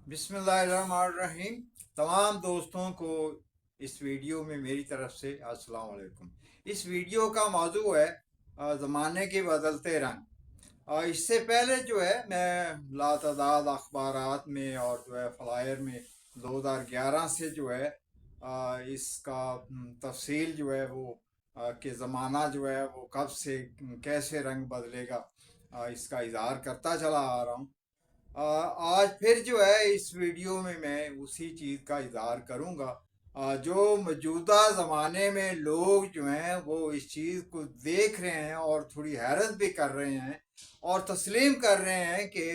बिस्मिल्लाहिर्रहमानिर्रहीम। तमाम दोस्तों को इस वीडियो में मेरी तरफ से अस्सलाम वालेकुम। इस वीडियो का मौजू है ज़माने के बदलते रंग। इससे पहले जो है मैं लातादाद अखबारात में और जो है फ़लायर में 2011 से जो है इसका तफसील जो है वो कि ज़माना जो है वो कब से कैसे रंग बदलेगा इसका इज़हार करता चला आ रहा हूँ। आज फिर जो है इस वीडियो में मैं उसी चीज़ का इज़हार करूँगा। जो मौजूदा ज़माने में लोग जो हैं वो इस चीज़ को देख रहे हैं और थोड़ी हैरत भी कर रहे हैं और तस्लीम कर रहे हैं कि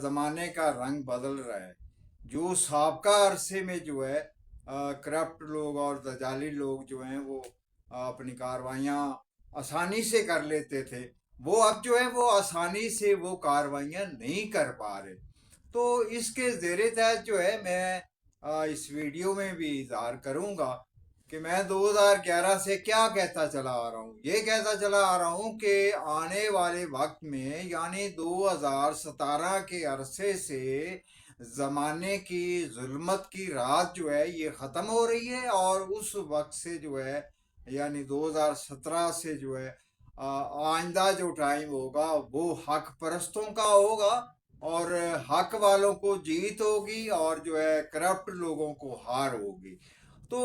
ज़माने का रंग बदल रहा है। जो साबका अरसे में जो है करप्ट लोग और दजाली लोग जो हैं वो अपनी कार्रवाइयाँ आसानी से कर लेते थे, वो अब जो है वो आसानी से वो कार्रवाइयाँ नहीं कर पा रहे। तो इसके ज़ेरे तहत जो है मैं इस वीडियो में भी इज़हार करूँगा कि मैं 2011 से क्या कहता चला आ रहा हूँ। ये कहता चला आ रहा हूँ कि आने वाले वक्त में यानी 2017 के अरसे से ज़माने की जुल्मत की रात जो है ये ख़त्म हो रही है और उस वक्त से जो है यानी 2017 से जो है आइंदा जो टाइम होगा वो हक परस्तों का होगा और हक वालों को जीत होगी और जो है करप्ट लोगों को हार होगी। तो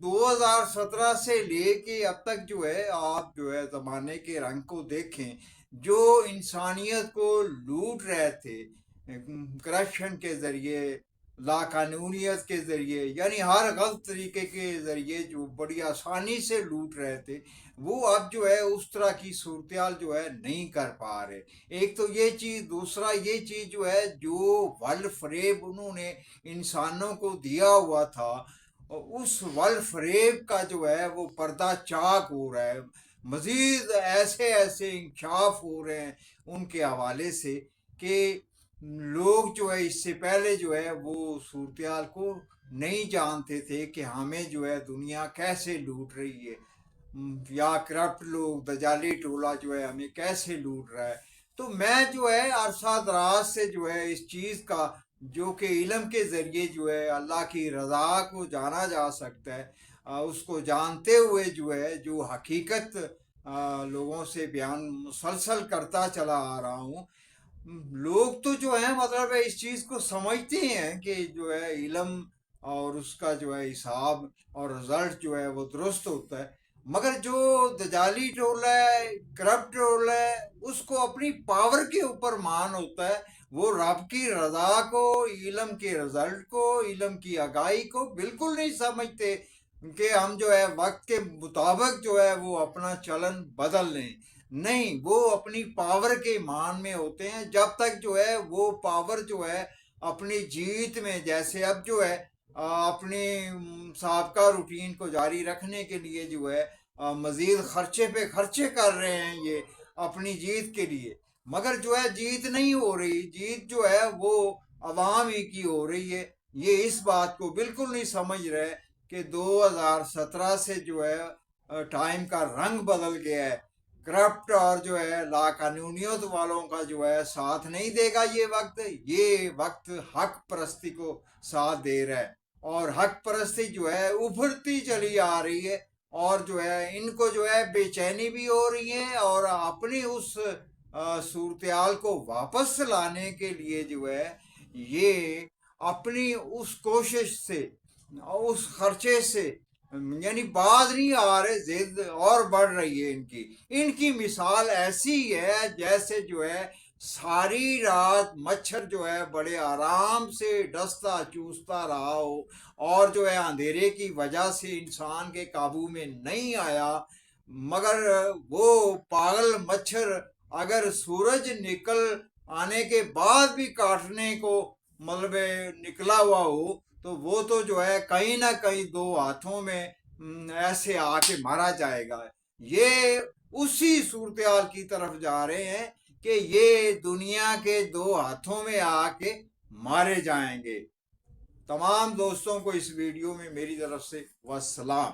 2017 से लेके अब तक जो है आप जो है ज़माने के रंग को देखें। जो इंसानियत को लूट रहे थे करप्शन के ज़रिए, लाकानूनियत के ज़रिए, यानी हर गलत तरीके के ज़रिए जो बड़ी आसानी से लूट रहे थे, वो अब जो है उस तरह की सूरत जो है नहीं कर पा रहे। एक तो ये चीज़, दूसरा ये चीज़ जो है जो वल फरेब उन्होंने इंसानों को दिया हुआ था, उस वल फरेब का जो है वो पर्दा चाक हो रहा है। मज़ीद ऐसे ऐसे इंकशाफ हो रहे हैं उनके हवाले से कि लोग जो है इससे पहले जो है वो सूरत को नहीं जानते थे कि हमें जो है दुनिया कैसे लूट रही है, या करप्ट लोग दजाली टोला जो है हमें कैसे लूट रहा है। तो मैं जो है अरसा दराज से जो है इस चीज़ का जो कि इल्म के ज़रिए जो है अल्लाह की रज़ा को जाना जा सकता है, उसको जानते हुए जो है जो हकीकत लोगों से बयान मुसलसल करता चला आ रहा हूँ। लोग तो जो है मतलब है इस चीज़ को समझते हैं कि जो है इल्म और उसका जो है हिसाब और रिजल्ट जो है वो दुरुस्त होता है, मगर जो दजाली टोला है, करप्ट टोला है, उसको अपनी पावर के ऊपर मान होता है। वो रब की रजा को, इल्म के रिजल्ट को, इल्म की आगाही को बिल्कुल नहीं समझते कि हम जो है वक्त के मुताबिक जो है वो अपना चलन बदल लें। नहीं, वो अपनी पावर के मान में होते हैं। जब तक जो है वो पावर जो है अपनी जीत में, जैसे अब जो है अपनी साबका रूटीन को जारी रखने के लिए जो है मजीद खर्चे पे खर्चे कर रहे हैं ये अपनी जीत के लिए, मगर जो है जीत नहीं हो रही। जीत जो है वो अवाम ही की हो रही है। ये इस बात को बिल्कुल नहीं समझ रहे कि 2017 से जो है टाइम का रंग बदल गया है। करप्ट और जो है लाकानूनियत वालों का जो है साथ नहीं देगा ये वक्त हक परस्ती को साथ दे रहा है और हक परस्ती जो है उभरती चली आ रही है और जो है इनको जो है बेचैनी भी हो रही है और अपनी उस सूरत को वापस लाने के लिए जो है ये अपनी उस कोशिश से, उस खर्चे से, यानी बाज नहीं आ रहे, जिद और बढ़ रही है इनकी। इनकी मिसाल ऐसी है जैसे जो है सारी रात मच्छर जो है बड़े आराम से डसता चूसता रहा हो और जो है अंधेरे की वजह से इंसान के काबू में नहीं आया, मगर वो पागल मच्छर अगर सूरज निकल आने के बाद भी काटने को मतलब निकला हुआ हो तो वो तो जो है कहीं ना कहीं दो हाथों में ऐसे आके मारा जाएगा। ये उसी सूरत की तरफ जा रहे हैं कि ये दुनिया के दो हाथों में आके मारे जाएंगे। तमाम दोस्तों को इस वीडियो में मेरी तरफ से वस्सलाम।